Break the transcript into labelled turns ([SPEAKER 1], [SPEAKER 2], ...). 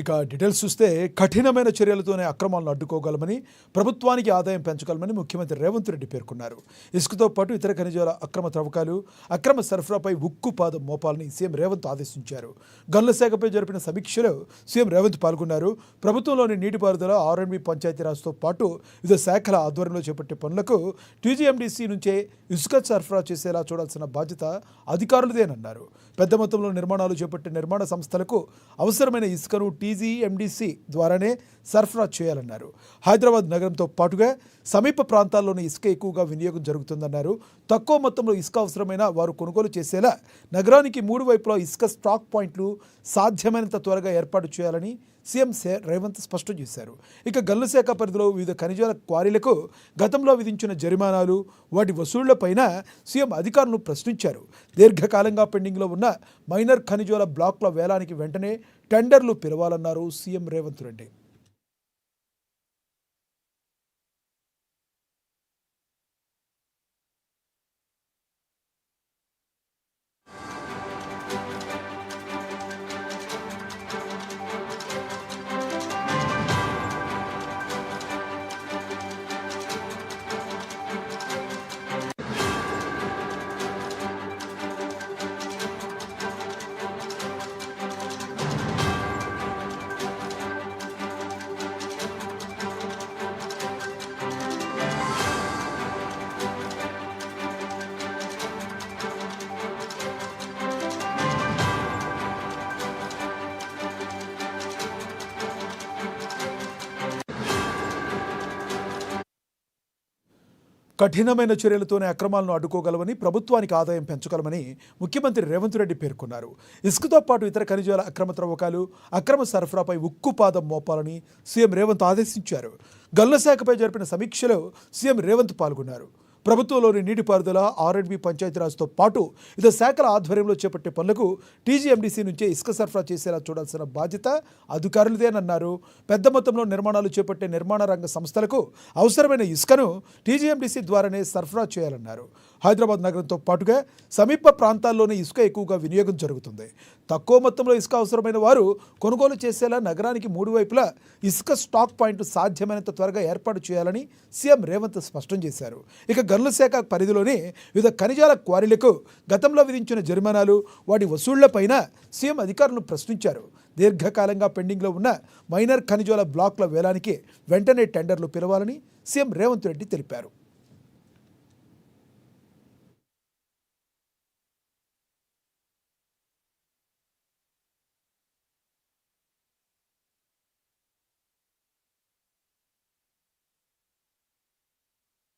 [SPEAKER 1] ఇక డీటెయిల్స్ చూస్తే కఠినమైన చర్యలతోనే అక్రమాలను అడ్డుకోగలమని, ప్రభుత్వానికి ఆదాయం పెంచగలమని ముఖ్యమంత్రి రేవంత్ రెడ్డి పేర్కొన్నారు. ఇసుకతో పాటు ఇతర ఖనిజాల అక్రమ త్రవ్వకాలు, అక్రమ సరఫరాపై ఉక్కు పాదం మోపాలని సీఎం రేవంత్ ఆదేశించారు. గనుల శాఖపై జరిపిన సమీక్షలో సీఎం రేవంత్ పాల్గొన్నారు. ప్రభుత్వంలోని నీటిపారుదల, ఆర్ఎండ్బి, పంచాయతీరాజ్తో పాటు వివిధ శాఖల ఆధ్వర్యంలో చేపట్టే పనులకు టీజీఎండీసీ నుంచే ఇసుక సరఫరా చేసేలా చూడాల్సిన బాధ్యత అధికారులదేనన్నారు. పెద్ద మొత్తంలో నిర్మాణాలు చేపట్టే నిర్మాణ సంస్థలకు అవసరమైన ఇసుకను టీజీఎండీసీ ద్వారానే సరఫరా చేయాలన్నారు. హైదరాబాద్ నగరంతో పాటుగా సమీప ప్రాంతాల్లోని ఇసుక ఎక్కువగా వినియోగం జరుగుతుందన్నారు. తక్కువ మొత్తంలో ఇసుక అవసరమైన వారు కొనుగోలు చేసేలా నగరానికి 3 వైపులా ఇసుక స్టాక్ పాయింట్లు సాధ్యమైనంత త్వరగా ఏర్పాటు చేయాలని సీఎం రేవంత్ స్పష్టం చేశారు. ఇక గనుల శాఖ పరిధిలో వివిధ ఖనిజాల క్వారీలకు గతంలో విధించిన జరిమానాలు, వాటి వసూళ్లపైన సీఎం అధికారులను ప్రశ్నించారు. దీర్ఘకాలంగా పెండింగ్లో ఉన్న మైనర్ ఖనిజాల బ్లాక్ల వేలానికి వెంటనే టెండర్లు పిలవాలన్నారు సీఎం రేవంత్ రెడ్డి. కఠినమైన చర్యలతోనే అక్రమాలను అడ్డుకోగలమని, ప్రభుత్వానికి ఆదాయం పెంచగలమని ముఖ్యమంత్రి రేవంత్ రెడ్డి పేర్కొన్నారు. ఇసుకతో పాటు ఇతర ఖనిజాల అక్రమ త్రవ్వకాలు, అక్రమ సరఫరాపై ఉక్కు పాదం మోపాలని సీఎం రేవంత్ ఆదేశించారు. గనుల శాఖపై జరిపిన సమీక్షలో సీఎం రేవంత్ పాల్గొన్నారు. ప్రభుత్వంలోని నీటిపారుదల, ఆర్ఎండ్బి, పంచాయతీరాజ్తో పాటు వివిధ శాఖల ఆధ్వర్యంలో చేపట్టే పనులకు టీజీఎండీసీ నుంచే ఇసుక సరఫరా చేసేలా చూడాల్సిన బాధ్యత అధికారులదేనన్నారు. పెద్ద మొత్తంలో నిర్మాణాలు చేపట్టే నిర్మాణ రంగ సంస్థలకు అవసరమైన ఇసుకను టీజీఎండీసీ ద్వారానే సరఫరా చేయాలన్నారు. హైదరాబాద్ నగరంతో పాటుగా సమీప ప్రాంతాల్లోనే ఇసుక ఎక్కువగా వినియోగం జరుగుతుంది. తక్కువ మొత్తంలో ఇసుక అవసరమైన వారు కొనుగోలు చేసేలా నగరానికి 3 వైపులా ఇసుక స్టాక్ పాయింట్లు సాధ్యమైనంత త్వరగా ఏర్పాటు చేయాలని సీఎం రేవంత్ స్పష్టం చేశారు. ఇక గనుల శాఖ పరిధిలోని వివిధ ఖనిజాల క్వారీలకు గతంలో విధించిన జరిమానాలు, వాటి వసూళ్లపైన సీఎం అధికారులను ప్రశ్నించారు. దీర్ఘకాలంగా పెండింగ్లో ఉన్న మైనర్ ఖనిజాల బ్లాక్ల వేలానికి వెంటనే టెండర్లు పిలవాలని సీఎం రేవంత్ రెడ్డి తెలిపారు.